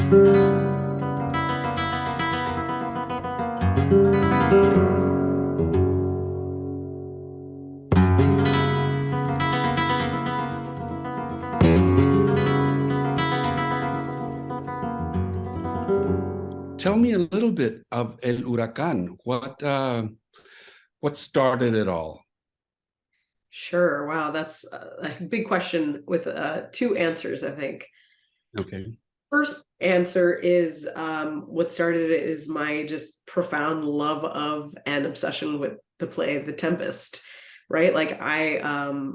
Tell me a little bit of El Huracán. What started it all? Sure. Wow, that's a big question with two answers, I think. Okay. First answer is what started it is my just profound love of and obsession with the play The Tempest, right? Like I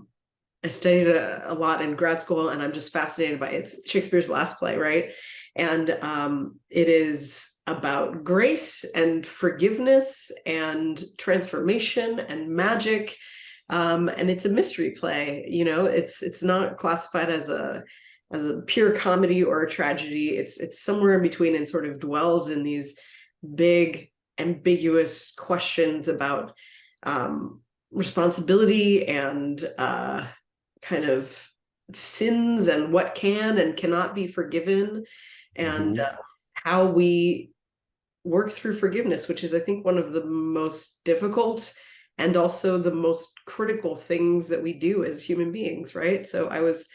studied a lot in grad school, and I'm just fascinated by it. It's Shakespeare's last play, right? And it is about grace and forgiveness and transformation and magic. And it's a mystery play. You know, it's not classified as a pure comedy or a tragedy. It's somewhere in between, and sort of dwells in these big ambiguous questions about responsibility and kind of sins and what can and cannot be forgiven, and how we work through forgiveness, which is, I think, one of the most difficult and also the most critical things that we do as human beings, right? So I was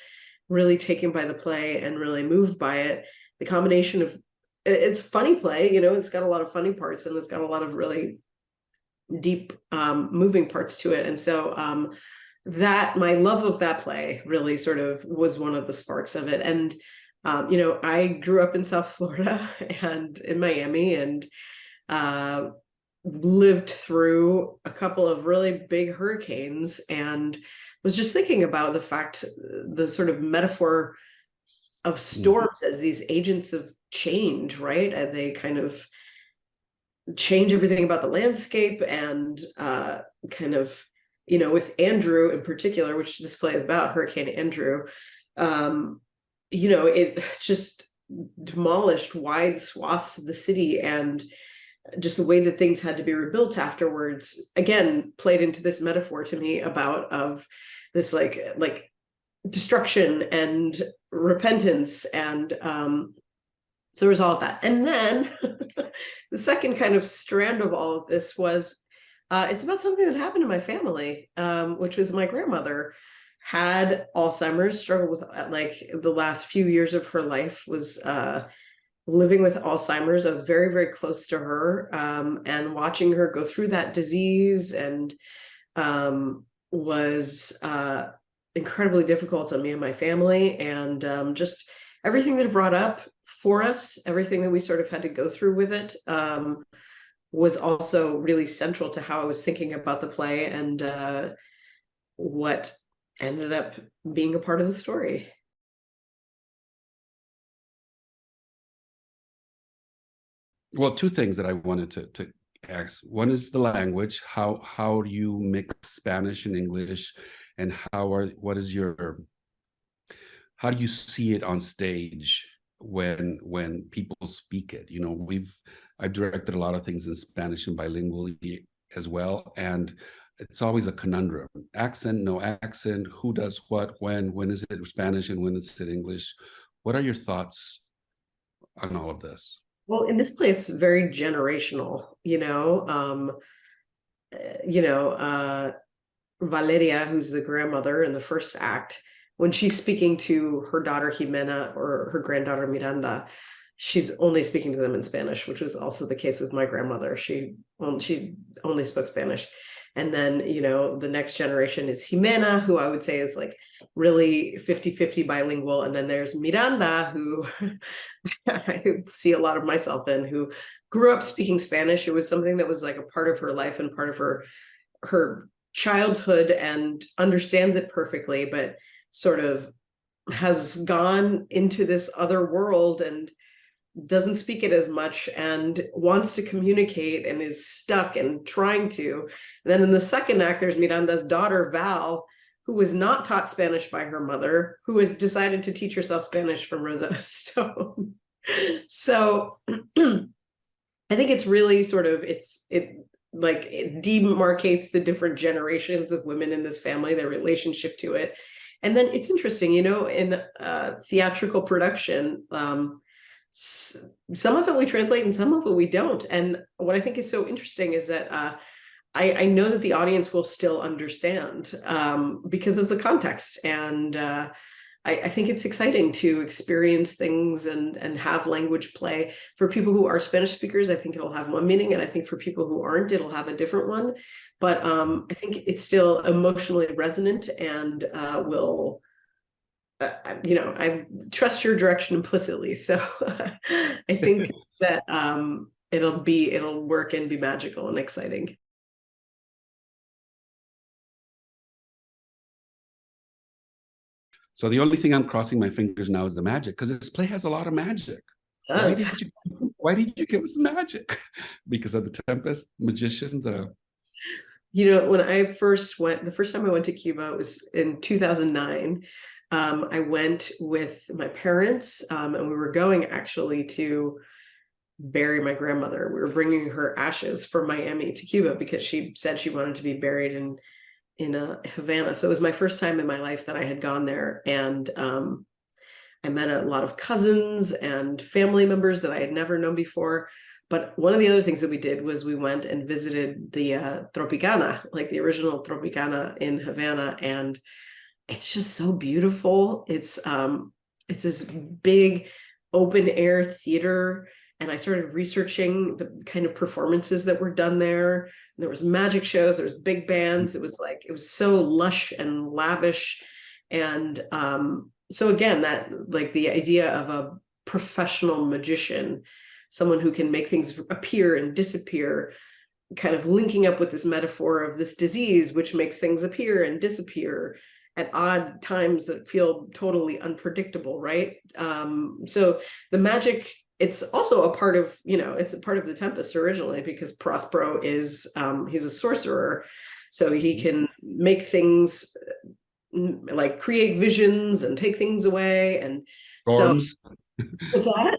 really taken by the play and really moved by it. The combination of, it's a funny play, you know, it's got a lot of funny parts, and it's got a lot of really deep moving parts to it. And so that my love of that play really sort of was one of the sparks of it. And you know, I grew up in South Florida and in Miami, and lived through a couple of really big hurricanes, and was just thinking about the fact, the sort of metaphor of storms as these agents of change, right? And they kind of change everything about the landscape, and kind of, you know, with Andrew in particular, which this play is about, Hurricane Andrew, you know, it just demolished wide swaths of the city, and just the way that things had to be rebuilt afterwards, again, played into this metaphor to me about of this like destruction and repentance. And so there was all of that. And then the second kind of strand of all of this was, it's about something that happened in my family, which was my grandmother had Alzheimer's, struggled with like the last few years of her life, was living with Alzheimer's. I was very, very close to her, and watching her go through that disease, and was incredibly difficult on me and my family, and just everything that it brought up for us, everything that we sort of had to go through with it, was also really central to how I was thinking about the play, and what ended up being a part of the story. Well, two things that I wanted to ask. One is the language. How do you mix Spanish and English, and how do you see it on stage when people speak it? You know, I've directed a lot of things in Spanish and bilingual as well, and it's always a conundrum. Accent, no accent, who does what, when is it Spanish and when is it English? What are your thoughts on all of this? Well, in this play, it's very generational, you know. Valeria, who's the grandmother in the first act, when she's speaking to her daughter Jimena or her granddaughter Miranda, she's only speaking to them in Spanish, which was also the case with my grandmother. She only spoke Spanish. And then, you know, the next generation is Jimena, who I would say is like really 50-50 bilingual. And then there's Miranda, who I see a lot of myself in, who grew up speaking Spanish. It was something that was like a part of her life and part of her childhood, and understands it perfectly, but sort of has gone into this other world and doesn't speak it as much, and wants to communicate, and is stuck and trying to. And then in the second act, there's Miranda's daughter, Val, who was not taught Spanish by her mother, who has decided to teach herself Spanish from Rosetta Stone. So I think it's really sort of, it demarcates the different generations of women in this family, their relationship to it. And then it's interesting, you know, in theatrical production, some of it we translate and some of it we don't. And what I think is so interesting is that I know that the audience will still understand because of the context. And I think it's exciting to experience things and have language play. For people who are Spanish speakers, I think it'll have one meaning. And I think for people who aren't, it'll have a different one. But I think it's still emotionally resonant and will, I trust your direction implicitly. So I think that it'll work and be magical and exciting. So the only thing I'm crossing my fingers now is the magic, because this play has a lot of magic. Why did you give us magic? Because of the Tempest magician, when I first went, the first time I went to Cuba, it was in 2009. I went with my parents, and we were going actually to bury my grandmother. We were bringing her ashes from Miami to Cuba because she said she wanted to be buried in Havana. So it was my first time in my life that I had gone there. And I met a lot of cousins and family members that I had never known before. But one of the other things that we did was we went and visited the Tropicana, like the original Tropicana in Havana. And it's just so beautiful. It's this big open air theater. And I started researching the kind of performances that were done there. There was magic shows, there was big bands. It was so lush and lavish. And so again, that like the idea of a professional magician, someone who can make things appear and disappear, kind of linking up with this metaphor of this disease, which makes things appear and disappear at odd times that feel totally unpredictable, right? So the magic, it's also a part of, it's a part of the Tempest originally, because Prospero is, he's a sorcerer. So he can make things, like create visions and take things away. And storms. So, what's that?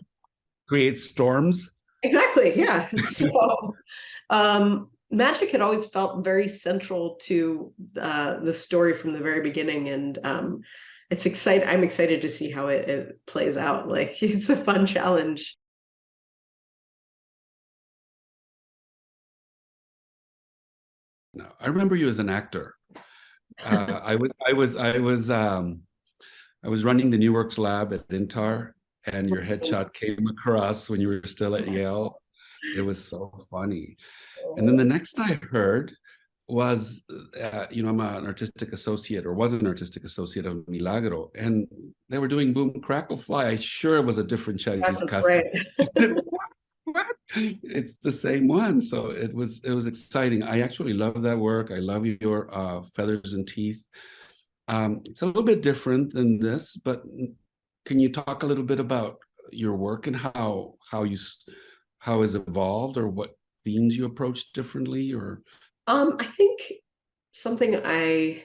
Create storms. Exactly, yeah. So magic had always felt very central to the story from the very beginning. And it's exciting. I'm excited to see how it plays out. Like, it's a fun challenge. No, I remember you as an actor. I was running the New Works lab at Intar, and your headshot came across when you were still at Yale. It was so funny. And then the next I heard was, I'm an artistic associate, or was an artistic associate of Milagro, and they were doing Boom Crackle Fly. I sure it was a different Charise Castro. What? It's the same one. So it was exciting. I actually love that work. I love your Feathers and Teeth. It's a little bit different than this, but can you talk a little bit about your work and how it's evolved, or what themes you approach differently? Or I think something I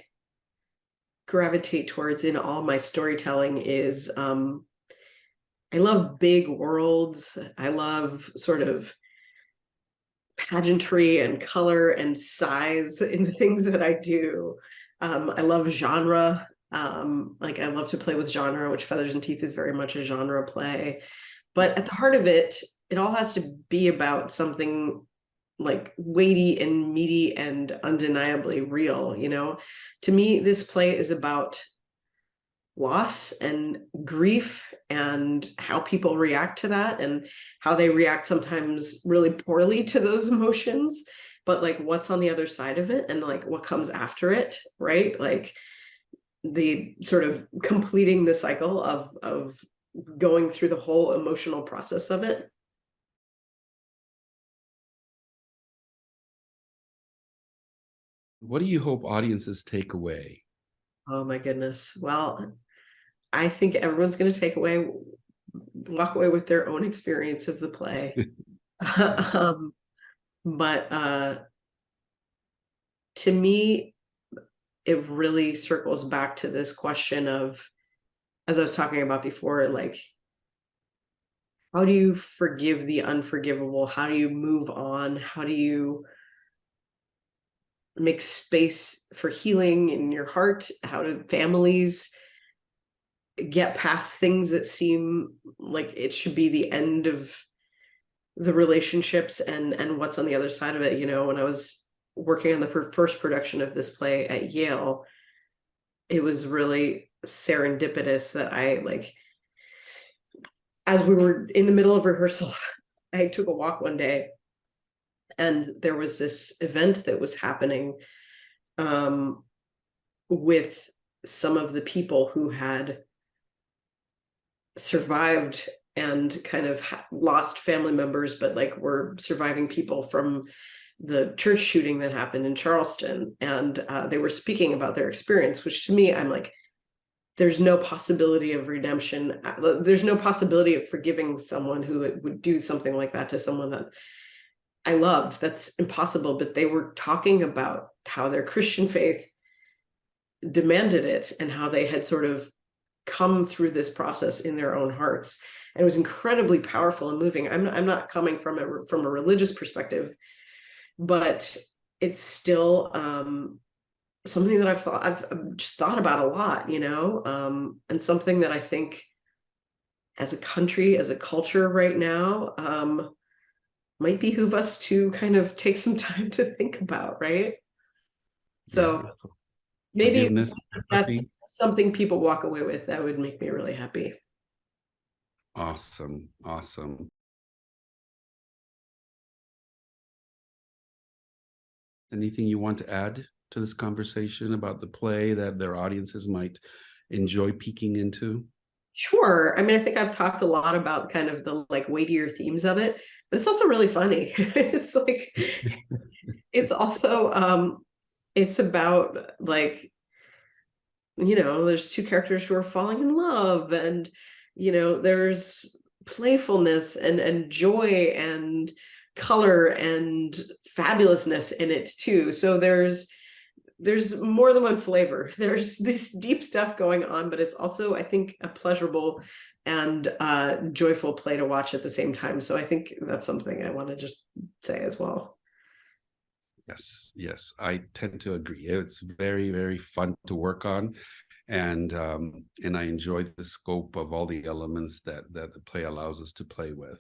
gravitate towards in all my storytelling is I love big worlds. I love sort of pageantry and color and size in the things that I do. I love genre. Like, I love to play with genre, which Feathers and Teeth is very much a genre play. But at the heart of it, it all has to be about something like weighty and meaty and undeniably real. To me, this play is about loss and grief and how people react to that, and how they react sometimes really poorly to those emotions, but like what's on the other side of it, and like what comes after it, right? Like the sort of completing the cycle of going through the whole emotional process of it. what do you hope audiences take away? Oh my goodness. Well, I think everyone's going to walk away with their own experience of the play. But to me, it really circles back to this question of, as I was talking about before, like, how do you forgive the unforgivable? How do you move on? How do you make space for healing in your heart? How do families get past things that seem like it should be the end of the relationships and what's on the other side of it. You know, when I was working on the first production of this play at Yale, it was really serendipitous that I, like, as we were in the middle of rehearsal, I took a walk one day and there was this event that was happening with some of the people who had survived and kind of lost family members, but like were surviving people from the church shooting that happened in Charleston. And they were speaking about their experience, which to me, I'm like, there's no possibility of redemption. There's no possibility of forgiving someone who would do something like that to someone that I loved. That's impossible. But they were talking about how their Christian faith demanded it and how they had sort of come through this process in their own hearts. And it was incredibly powerful and moving. I'm not coming from a religious perspective, but it's still something that I've just thought about a lot, you know, and something that I think as a country, as a culture right now, might behoove us to kind of take some time to think about, right? So Yeah. maybe that's something people walk away with. That would make me really happy. Awesome. Awesome. Anything you want to add to this conversation about the play that their audiences might enjoy peeking into? Sure. I mean, I think I've talked a lot about kind of the like weightier themes of it, but it's also really funny. It's like, it's also, it's about like, you know, there's two characters who are falling in love, and, you know, there's playfulness and joy and color and fabulousness in it too. So there's more than one flavor. There's this deep stuff going on, but it's also, I think, a pleasurable and joyful play to watch at the same time. So I think that's something I want to just say as well. Yes, I tend to agree. It's very, very fun to work on, and I enjoy the scope of all the elements that the play allows us to play with.